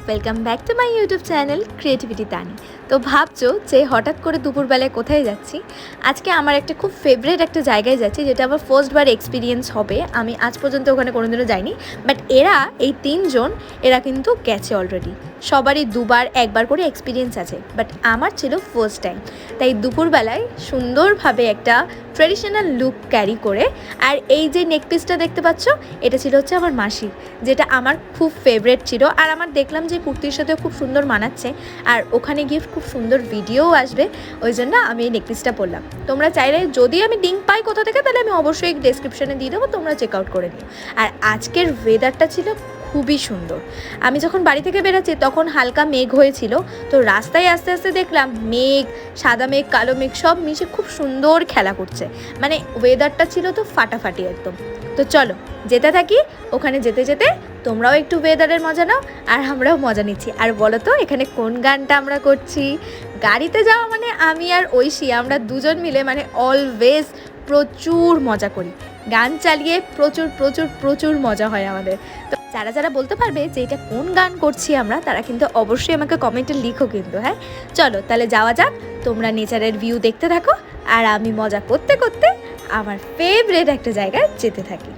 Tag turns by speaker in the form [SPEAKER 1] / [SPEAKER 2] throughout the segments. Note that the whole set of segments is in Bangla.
[SPEAKER 1] Welcome back to my YouTube channel creativity Tani. তো ভাবছো যে হঠাৎ করে দুপুরবেলায় কোথায় যাচ্ছি? আজকে আমার একটা খুব ফেভারিট একটা জায়গায় যাচ্ছি, যেটা আমার ফার্স্টবার এক্সপিরিয়েন্স হবে। আমি আজ পর্যন্ত ওখানে কোনোদিনও যাইনি, বাট এই তিনজন কিন্তু গেছে অলরেডি। সবারই দুবার একবার করে এক্সপিরিয়েন্স আছে, বাট আমার ছিল ফার্স্ট টাইম। তাই দুপুরবেলায় সুন্দরভাবে একটা ট্রেডিশনাল লুক ক্যারি করে, আর এই যে নেক পিসটা দেখতে পাচ্ছ, এটা ছিল হচ্ছে আমার মাসি, যেটা আমার খুব ফেভারিট ছিল। আর আমার দেখলাম যে কুর্তির সাথেও খুব সুন্দর মানাচ্ছে, আর ওখানে গিয়ে খুব সুন্দর ভিডিওও আসবে, ওই জন্য আমি এই নেক পিসটা পরলাম। তোমরা চাইলে যদি আমি লিঙ্ক পাই কোথা থেকে, তাহলে আমি অবশ্যই ডেসক্রিপশনে দিয়ে দেবো, তোমরা চেক আউট করে নিও। আর আজকের ওয়েদারটা ছিল খুবই সুন্দর। আমি যখন বাড়ি থেকে বেরোচ্ছি তখন হালকা মেঘ হয়েছিল, তো রাস্তায় আস্তে আস্তে দেখলাম মেঘ, সাদা মেঘ, কালো মেঘ সব মিশে খুব সুন্দর খেলা করছে। মানে ওয়েদারটা ছিল তো ফাটাফাটি একদম। তো চলো যেতে থাকি। ওখানে যেতে যেতে তোমরাও একটু ওয়েদারের মজা নাও, আর আমরাও মজা নিচ্ছি। আর বলো তো এখানে কোন গানটা আমরা করছি? গাড়িতে যাওয়া মানে আমি আর ঐশী, আমরা দুজন মিলে মানে অলওয়েজ প্রচুর মজা করি। গান চালিয়ে প্রচুর প্রচুর প্রচুর মজা হয় আমাদের। তো যারা যারা বলতে পারবে যে এটা কোন গান করছি আমরা, তারা কিন্তু অবশ্যই আমাকে কমেন্টে লিখো কিন্তু। হ্যাঁ চলো তাহলে যাওয়া যাক। তোমরা নেচারের ভিউ দেখতে থাকো, আর আমি মজা করতে করতে আমার ফেভারিট একটা জায়গায় যেতে থাকি।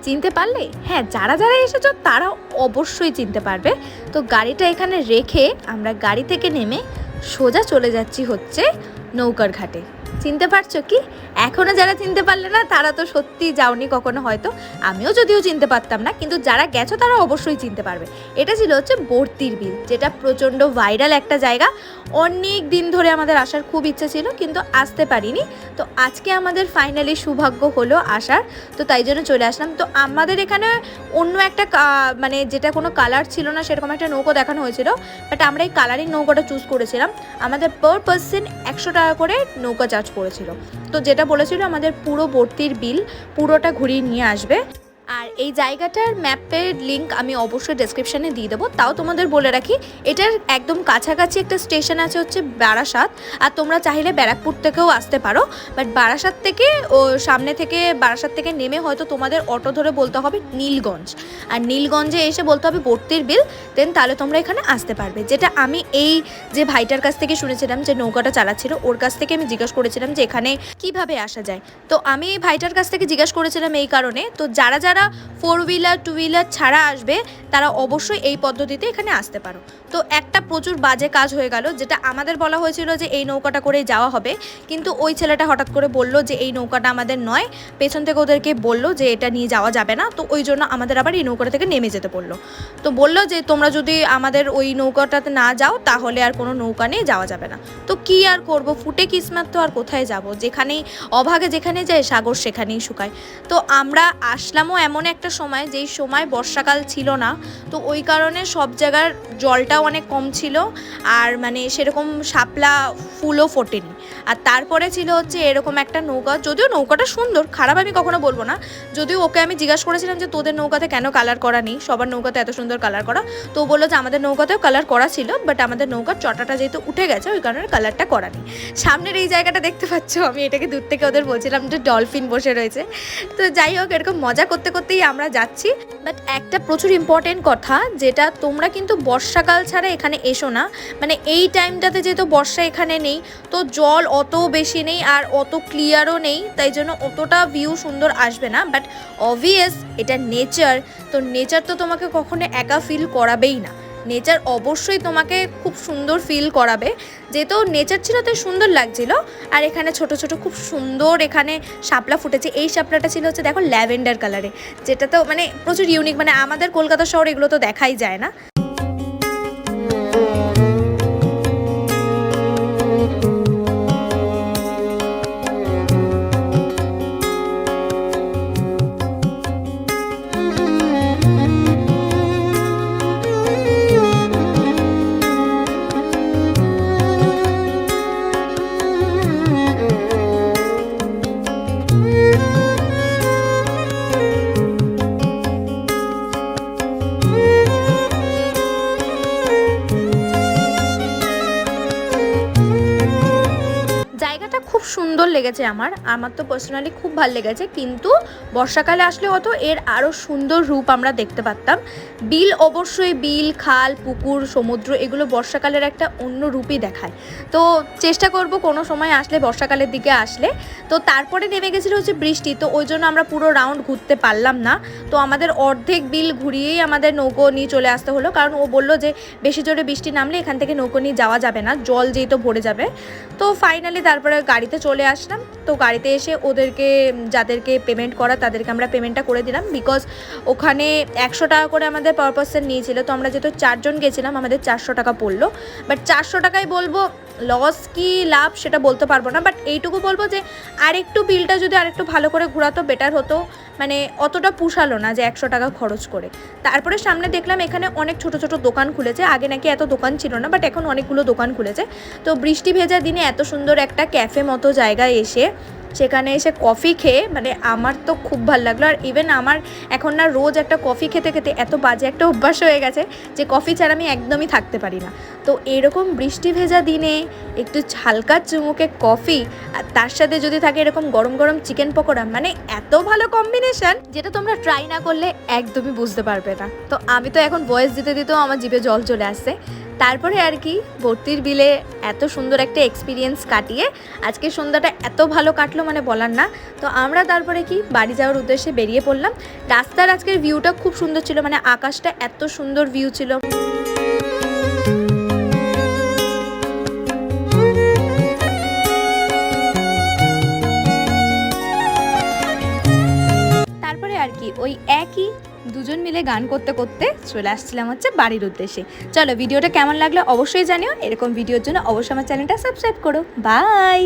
[SPEAKER 1] চিনতে পারলে? হ্যাঁ, যারা যারা এসেছো তারা অবশ্যই চিনতে পারবে। তো গাড়িটা এখানে রেখে আমরা গাড়ি থেকে নেমে সোজা চলে যাচ্ছি হচ্ছে নৌকার ঘাটে। চিনতে পারছো কি? এখনও যারা চিনতে পারলে না, তারা তো সত্যি যাওনি কখনো হয়তো। আমিও যদিও চিনতে পারতাম না, কিন্তু যারা গেছো তারা অবশ্যই চিনতে পারবে। এটা ছিল হচ্ছে বর্তির বিল, যেটা প্রচণ্ড ভাইরাল একটা জায়গা। অনেক দিন ধরে আমাদের আসার খুব ইচ্ছা ছিল, কিন্তু আসতে পারিনি। তো আজকে আমাদের ফাইনালি সৌভাগ্য হলো আসার, তো তাই জন্য চলে আসলাম। তো আমাদের এখানে অন্য একটা মানে যেটা কোনো কালার ছিল না, সেরকম একটা নৌকো দেখানো হয়েছিল, বাট আমরা এই কালারিং নৌকাটা চুজ করেছিলাম। আমাদের পার পার্সন 100 টাকা করে নৌকা চার্জ করেছিল। তো যেটা বলেছিল আমাদের পুরো বর্তির বিল পুরোটা ঘুরিয়ে নিয়ে আসবে। আর এই জায়গাটার ম্যাপের লিঙ্ক আমি অবশ্যই ডেসক্রিপশানে দিয়ে দেবো। তাও তোমাদের বলে রাখি, এটার একদম কাছাকাছি একটা স্টেশন আছে হচ্ছে বারাসাত, আর তোমরা চাইলে ব্যারাকপুর থেকেও আসতে পারো। বাট বারাসাত থেকে সামনে থেকে বারাসাত থেকে নেমে হয়তো তোমাদের অটো ধরে বলতে হবে নীলগঞ্জ, আর নীলগঞ্জে এসে বলতে হবে বর্তির বিল, দেন তাহলে তোমরা এখানে আসতে পারবে। যেটা আমি এই যে ভাইটার কাছ থেকে শুনেছিলাম, যে নৌকাটা চালাচ্ছিল, ওর কাছ থেকে আমি জিজ্ঞাসা করেছিলাম যে এখানে কিভাবে আসা যায়। তো আমি এই ভাইটার কাছ থেকে জিজ্ঞাসা করেছিলাম এই কারণে, তো যারা যারা 4 হুইলার 2 হুইলার ছাড়া আসবে, তারা অবশ্যই এই পদ্ধতিতে এখানে আসতে পারো। তো একটা প্রচুর বাজে কাজ হয়ে গেল, যেটা আমাদের বলা হয়েছিল যে এই নৌকাটা করেই যাওয়া হবে, কিন্তু ওই ছেলেটা হঠাৎ করে বলল যে এই নৌকাটা আমাদের নয়, পেছন থেকে ওদেরকে বললো যে এটা নিয়ে যাওয়া যাবে না। তো ওই জন্য আমাদের আবার এই নৌকাটা থেকে নেমে যেতে বললো। তো বললো যে তোমরা যদি আমাদের ওই নৌকাটাতে না যাও, তাহলে আর কোনো নৌকা নিয়ে যাওয়া যাবে না। তো কি আর করব, ফুটে কিসমত, তো আর কোথায় যাব? যেখানেই অভাগে যেখানে যায় সাগর সেখানেই শুকায়। তো আমরা আসলামও এমন একটা সময়, যেই সময় বর্ষাকাল ছিল না, তো ওই কারণে সব জায়গার জলটাও অনেক কম ছিল, আর মানে সেরকম শাপলা ফুলও ফোটেনি। আর তারপরে ছিল হচ্ছে এরকম একটা নৌকা, যদিও নৌকাটা সুন্দর, খারাপ আমি কখনো বলবো না। যদিও ওকে আমি জিজ্ঞাসা করেছিলাম যে তোদের নৌকাতে কেন কালার করা নেই, সবার নৌকাতে এত সুন্দর কালার করা। তো বললো যে আমাদের নৌকাতেও কালার করা ছিল, বাট আমাদের নৌকার চটাটা যেহেতু উঠে গেছে, ওই কারণে কালারটা করা নেই। সামনের এই জায়গাটা দেখতে পাচ্ছ, আমি এটাকে দূর থেকে ওদের বলছিলাম যে ডলফিন বসে রয়েছে। তো যাই হোক, এরকম মজা করতে করতেই আমরা যাচ্ছি। বাট একটা প্রচুর ইম্পর্টেন্ট কথা, যেটা তোমরা কিন্তু বর্ষাকাল ছাড়া এখানে এসো না। মানে এই টাইমটাতে যেহেতু বর্ষা এখানে নেই, তো জল অত বেশি নেই, আর অত ক্লিয়ারও নেই, তাই জন্য অতটা ভিউ সুন্দর আসবে না। বাট অবভিয়াস এটা নেচার, তো নেচার তো তোমাকে কখনো একা ফিল করাবেই না। নেচার অবশ্যই তোমাকে খুব সুন্দর ফিল করাবে। যেহেতু নেচার ছিল তাই সুন্দর লাগছিল। আর এখানে ছোট ছোট খুব সুন্দর এখানে শাপলা ফুটেছে। এই শাপলাটা ছিল হচ্ছে দেখো ল্যাভেন্ডার কালারে, যেটা তো মানে প্রচুর ইউনিক, মানে আমাদের কলকাতা শহর এগুলো তো দেখাই যায় না। সুন্দর লেগেছে আমার তো পার্সোনালি খুব ভালো লেগেছে, কিন্তু বর্ষাকালে আসলে হয়তো এর আরও সুন্দর রূপ আমরা দেখতে পারতাম। বিল, অবশ্যই বিল, খাল, পুকুর, সমুদ্র এগুলো বর্ষাকালের একটা অন্য রূপই দেখায়। তো চেষ্টা করব কোনো সময় আসলে, বর্ষাকালের দিকে আসলে। তো তারপরে নেমে গেছিলো হচ্ছে বৃষ্টি, তো ওই জন্য আমরা পুরো রাউন্ড ঘুরতে পারলাম না। তো আমাদের অর্ধেক বিল ঘুরিয়েই আমাদের নৌকো নিয়ে চলে আসতে হলো, কারণ ও বললো যে বেশি জোরে বৃষ্টি নামলে এখান থেকে নৌকো নিয়ে যাওয়া যাবে না, জল যেহেতু ভরে যাবে। তো ফাইনালি তারপরে গাড়িতে চলে আসলাম। তো গাড়িতে এসে ওদেরকে, যাদেরকে পেমেন্ট করা তাদেরকে আমরা পেমেন্টটা করে দিলাম, বিকজ ওখানে 100 টাকা করে আমাদের পার পার্সন নিয়েছিল। তো আমরা যেহেতু 4 জন গেছিলাম, আমাদের 400 টাকা পড়লো। বাট 400 টাকায় বলবো লস কি লাভ সেটা বলতে পারবো না, বাট এইটুকু বলবো যে আরেকটু বিলটা যদি আরেকটু ভালো করে ঘোরাতো বেটার হতো। মানে অতটা পুষালো না যে 100 টাকা খরচ করে। তারপরে সামনে দেখলাম এখানে অনেক ছোট ছোট দোকান খুলেছে, আগে নাকি এত দোকান ছিল না, বাট এখন অনেকগুলো দোকান খুলেছে। তো বৃষ্টি ভেজা দিনে এত সুন্দর একটা ক্যাফে মতো জায়গায় এসে, সেখানে এসে কফি খেয়ে মানে আমার তো খুব ভালো লাগলো। আর ইভেন আমার এখন না রোজ একটা কফি খেতে খেতে এত বাজে একটা অভ্যাস হয়ে গেছে যে কফি ছাড়া আমি একদমই থাকতে পারি না। তো এরকম বৃষ্টি ভেজা দিনে একটু হালকা চুমুকে কফি, আর তার সাথে যদি থাকে এরকম গরম গরম চিকেন পকোড়া, মানে এত ভালো কম্বিনেশন যেটা তোমরা ট্রাই না করলে একদমই বুঝতে পারবে না। তো আমি তো এখন ভয়েস দিতে দিতেও আমার জিভে জল চলে আসছে। তারপরে আর কি ভর্তির বিলে এত সুন্দর একটা এক্সপিরিয়েন্স কাটিয়ে আজকে সন্ধ্যাটা এত ভালো কাটলো মানে বলার না। তো আমরা তারপরে কি বাড়ি যাওয়ার উদ্দেশ্যে বেরিয়ে পড়লাম। রাস্তার আজকের ভিউটা খুব সুন্দর ছিল, মানে আকাশটা এত সুন্দর ভিউ ছিল। তারপরে আর কি ওই একই দুজন মিলে গান করতে করতে চলে আসছিলাম হচ্ছে বাড়ির উদ্দেশ্যে। চলো ভিডিওটা কেমন লাগলো অবশ্যই জানিও, এরকম ভিডিওর জন্য অবশ্যই আমার চ্যানেলটা সাবস্ক্রাইব করো। বাই।